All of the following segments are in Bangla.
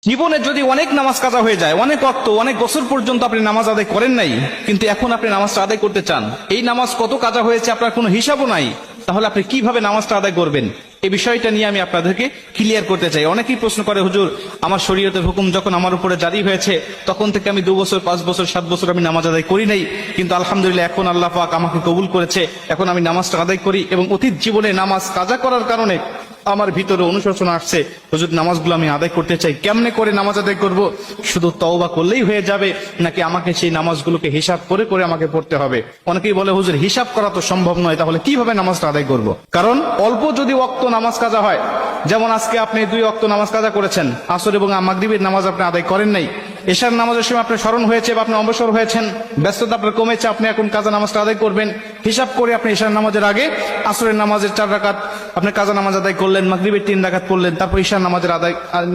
জীবনে যদি অনেক নামাজ কাজা হয়ে যায়, অনেক ওয়াক্ত, অনেক বছর পর্যন্ত আপনি নামাজ আদায় করেন নাই, কিন্তু এখন আপনি নামাজটা আদায় করতে চান, এই নামাজ কত কাজা হয়েছে আপনার কোনো হিসাবও নাই, তাহলে আপনি কিভাবে নামাজটা আদায় করবেন? এই বিষয়টা নিয়ে আমি আপনাদেরকে ক্লিয়ার করতে চাই। অনেকেই প্রশ্ন করে, হুজুর আমার শরীয়তের হুকুম যখন আমার উপরে জারি হয়েছে তখন থেকে আমি 2 বছর 5 বছর 7 বছর আমি নামাজ আদায় করি নাই, কিন্তু আলহামদুলিল্লাহ এখন আল্লাহ পাক আমাকে কবুল করেছে, এখন আমি নামাজটা আদায় করি, এবং অতীত জীবনে নামাজ কাজা করার কারণে আমার ভিতরে অনুশোচনা আসছে, হুজুর নামাজগুলো আমি আদায় করতে চাই, কেমনে করে নামাজ আদায় করব? শুধু তওবা করলেই হয়ে যাবে নাকি আমাকে সেই নামাজগুলোকে হিসাব করে করে আমাকে পড়তে হবে? অনেকেই বলে, হুজুর হিসাব করা তো সম্ভব নয়, তাহলে কিভাবে নামাজটা আদায় করব? কারণ অল্প যদি ওয়াক্ত নামাজ কাজা হয়, যেমন আজকে আপনি 2 ওয়াক্ত নামাজ কাজা করেছেন, আসর এবং মাগরিবের নামাজ আপনি আদায় করেন নাই, এশার নামাজের সময় আপনার স্মরণ হয়েছে বা আপনি অবসর হয়েছেন, ব্যস্ততা আপনার কমেছে, আপনি এখন কাজা নামাজটা আদায় করবেন, হিসাব করে আপনি এশার নামাজের আগে আসরের নামাজের 4 রাকাত আপনি কাজা নামাজ আদায় করলেন, মাগরিবের 3 রাকাত পড়লেন, তারপর ঈশার নামাজের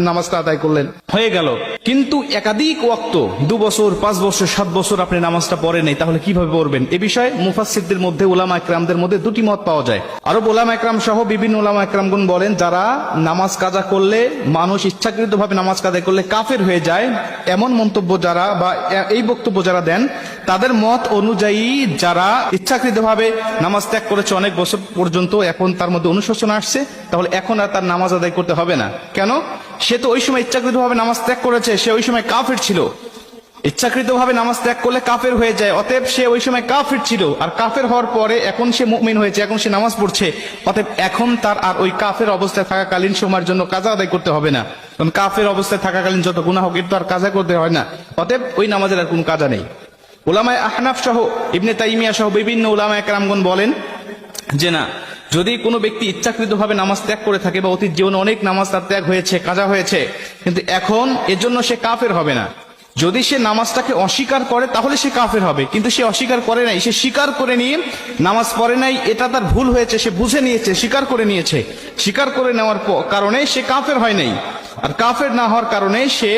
নামাজটা আদায় করলেন, হয়ে গেল। কিন্তু একাধিক ওয়াক্ত 2 বছর 5 বছর 7 বছর আপনি নামাজটা পড়েন নাই, তাহলে কিভাবে পড়বেন? এ বিষয়ে মুফাসসিরদের মধ্যে, উলামা ইকরামদের মধ্যে 2টি মত পাওয়া যায়। আরো উলামা ইকরাম সহ বিভিন্ন উলামা ইকরামগণ বলেন, যারা নামাজ কাজা করলে, মানুষ ইচ্ছাকৃতভাবে নামাজ কাজা করলে কাফের হয়ে যায়, এমন মন্তব্য যারা বা এই বক্তব্য যারা দেন, তাদের মত অনুযায়ী যারা ইচ্ছাকৃতভাবে নামাজ ত্যাগ করেছে অনেক বছর পর্যন্ত, এখন তার মধ্যে অনুশোচনা আসছে, তাহলে এখন আর তার নামাজ আদায় করতে হবে না। কেন? সে তো ওই সময় ইচ্ছাকৃতভাবে নামাজ ত্যাগ করেছে, সে ওই সময় কাফের ছিল। ইচ্ছাকৃতভাবে নামাজ ত্যাগ করলে কাফের হয়ে যায়, অতএব সে ওই সময় কাফের ছিল, আর কাফের হওয়ার পরে এখন সে মুমিন হয়েছে, এখন সে নামাজ পড়ছে, অতএব এখন তার আর ওই কাফের অবস্থায় থাকাকালীন সময়ের জন্য কাজা আদায় করতে হবে না। কারণ কাফের অবস্থায় থাকাকালীন যত গুনাহ হোক, তো আর কাজা করতে হয় না, অতএব ওই নামাজের আর কোনো কাজা নেই। উলামায়ে আহনাফ সহ, ইবনে তাইমিয়া সহ বিভিন্ন উলামায়ে কেরামগণ বলেন যে না, যদি কোনো ব্যক্তি ইচ্ছাকৃতভাবে নামাজ ত্যাগ করে থাকে বা অতীত জীবনে অনেক নামাজ তার ত্যাগ হয়েছে, কাজা হয়েছে, কিন্তু এখন এর জন্য সে কাফের হবে না। যদি সে নামাজটাকে অস্বীকার করে তাহলে সে কাফের হবে, কিন্তু সে অস্বীকার করে নাই, সে স্বীকার করে নিয়ে নামাজ পড়ে নাই, এটা তার ভুল হয়েছে, সে বুঝে নিয়েছে, স্বীকার করে নিয়েছে, স্বীকার করে নেওয়ার কারণে সে কাফের হয় নাই। আর কাফের না হওয়ার কারণে সে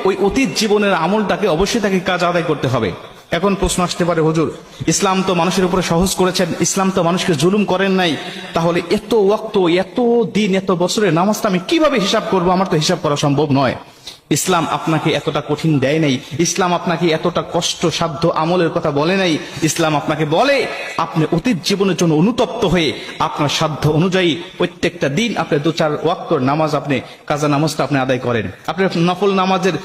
ওই অতীত জীবনের আমলটাকে অবশ্যই তাকে কাজ আদায় করতে হবে। এখন প্রশ্ন আসতে পারে, হুজুর ইসলাম তো মানুষের উপরে সহজ করেছেন, ইসলাম তো মানুষকে জুলুম করেন নাই, তাহলে এত ওয়াক্ত, এত দিন, এত বছরের নামাজটা আমি কিভাবে হিসাব করব? আমার তো হিসাব করা সম্ভব নয়। ইসলাম আপনাকে এতটা কঠিন দেয় নাই, ইসলাম আপনাকে এতটা কষ্ট সাধ্য আমলের কথা বলে নাই। ইসলাম আপনাকে বলে, আপনি অতীত জীবনের জন্য অনুতপ্ত হয়ে আপনার সাধ্য অনুযায়ী প্রত্যেকটা দিন আপনি 2-4 ওয়াক্তর নামাজ, আপনি কাজা নামাজটা আপনি আদায় করেন, আপনি নফল নামাজের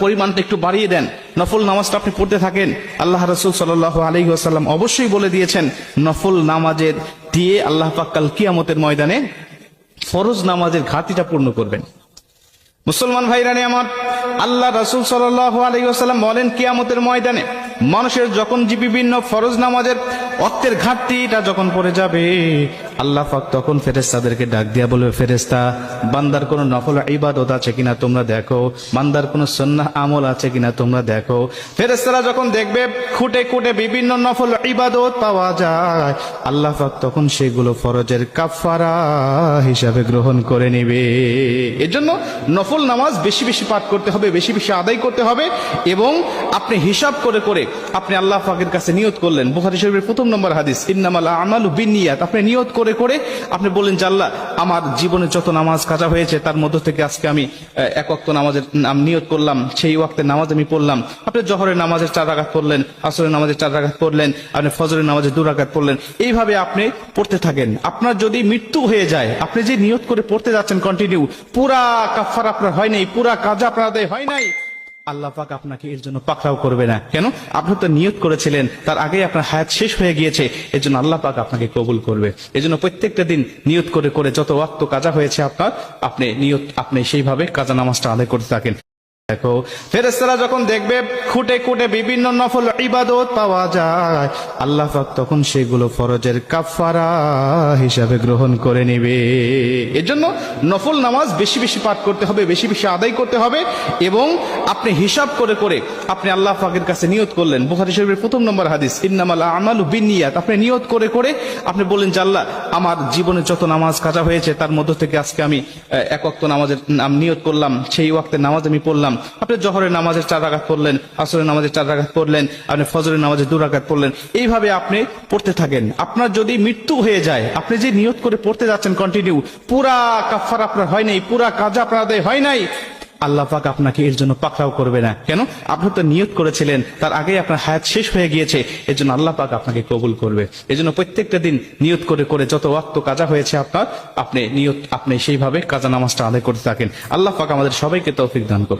পরিমাণটা একটু বাড়িয়ে দেন, নফল নামাজটা আপনি পড়তে থাকেন। আল্লাহ রাসূল সাল্লাল্লাহু আলাইহি ওয়াসাল্লাম অবশ্যই বলে দিয়েছেন, নফল নামাজের দিয়ে আল্লাহ পাক কাল কিয়ামতের ময়দানে ফরজ নামাজের ঘাটতিটা পূর্ণ করবেন। মুসলমান ভাইরানি আমার, আল্লাহ রাসূল সাল্লাল্লাহু আলাইহি ওয়াসাল্লাম বলেন, কিয়ামতের ময়দানে মানুষের যখন যে বিভিন্ন ফরজ নামাজের ওয়াক্তের ঘাটতিটা যখন পড়ে যাবে, আল্লাহ পাক তখন ফেরেশতাদেরকে ডাক দিয়া বলবে, ফেরেশতা, বান্দার কোনো নফল ইবাদত আছে কিনা তোমরা দেখো, বান্দার কোনো সুন্নাহ আমল আছে কিনা তোমরা দেখো। ফেরেশতারা যখন দেখবে খুঁটে খুঁটে বিভিন্ন নফল ইবাদত পাওয়া যায়, আল্লাহ পাক তখন সেগুলো ফরজের কাফারা হিসাবে গ্রহণ করে নেবে। এজন্য নফল নামাজ বেশি বেশি পাঠ করতে হবে, বেশি বেশি আদায় করতে হবে, এবং আপনি হিসাব করে করে আপনি আল্লাহ পাকের কাছে নিয়ত করলেন। বুখারী শরীফের 1 নম্বর হাদিস, ইন্নামাল আমালু বিন্নিয়াত। আপনি নিয়ত করে করে আপনি বলেন যে, আল্লাহ আমার জীবনে যত নামাজ কাজা হয়েছে তার মধ্য থেকে আজকে আমি 1 ওয়াক্ত নামাজের নিয়ত করলাম, সেই ওয়াক্তের নামাজ আমি পড়লাম। আপনি জোহরের নামাজের 4 রাকাত পড়লেন, আসরের নামাজের 4 রাকাত পড়লেন, আপনি ফজরের নামাজের 2 রাকাত পড়লেন, এইভাবে আপনি পড়তে থাকেন। আপনার যদি মৃত্যু হয়ে যায়, আপনি যে নিয়ত করে পড়তে যাচ্ছেন কন্টিনিউ, পুরা কাফারা আপনার হয় নাই, পুরা কাজা আপনার আদায় হয় নাই, আল্লাহ পাক আপনাকে এর জন্য পাকড়াও করবে না। কেন? আপনি তো নিয়ত করেছিলেন, তার আগেই আপনার হায়াত শেষ হয়ে গিয়েছে, এর জন্য আল্লাহ পাক আপনাকে কবুল করবে। এজন্য প্রত্যেকটা দিন নিয়ত করে করে যত ওয়াক্ত কাজা হয়েছে আপনার, আপনি নিয়ত, আপনি সেইভাবে কাজা নামাজটা আদায় করতে থাকেন। দেখো, ফেরেশতারা যখন দেখবে খুঁটে খুঁটে বিভিন্ন নফল ইবাদত পাওয়া যায়, আল্লাহ পাক তখন সেগুলো ফরজের কাফারা হিসাবে গ্রহণ করে নেবে। এজন্য নফল নামাজ বেশি বেশি পাঠ করতে হবে, বেশি বেশি আদায় করতে হবে, এবং আপনি হিসাব করে করে আপনি আল্লাহ পাকের কাছে নিয়ত করলেন। বুখারী শরীফের 1 নম্বর হাদিস, ইন্নামাল আমালু বিন্নিয়াত। আপনি নিয়ত করে করে আপনি বলেন যে, আল্লাহ আমার জীবনে যত নামাজ কাজা হয়েছে তার মধ্য থেকে আজকে আমি 1 ওয়াক্ত নামাজের নিয়ত করলাম, সেই ওয়াক্তের নামাজ আমি পড়লাম। আপনি জোহরের নামাজের 4 রাকাত পড়লেন, আসরের নামাজের 4 রাকাত পড়লেন, আপনি ফজরের নামাজের 2 রাকাত পড়লেন, এইভাবে আপনি পড়তে থাকেন। আপনার যদি মৃত্যু হয়ে যায়, আপনি যে নিয়ত করে পড়তে যাচ্ছেন কন্টিনিউ, পুরা কাফারা আপনার হয় নাই, পুরা কাজা আপনার আদায় হয় নাই, আল্লাহ পাক আপনাকে এর জন্য পাকড়াও করবে না। কেন? আপনি তো নিয়ত করেছিলেন, তার আগেই আপনার হায়াত শেষ হয়ে গিয়েছে, এর জন্য আল্লাহ পাক আপনাকে কবুল করবে। এজন্য প্রত্যেকটা দিন নিয়ত করে করে যত ওয়াক্ত কাজা হয়েছে আপনার, আপনি সেইভাবে কাজা নামাজটা আদায় করতে থাকেন। আল্লাহ পাক আমাদের সবাইকে তৌফিক দান করুন।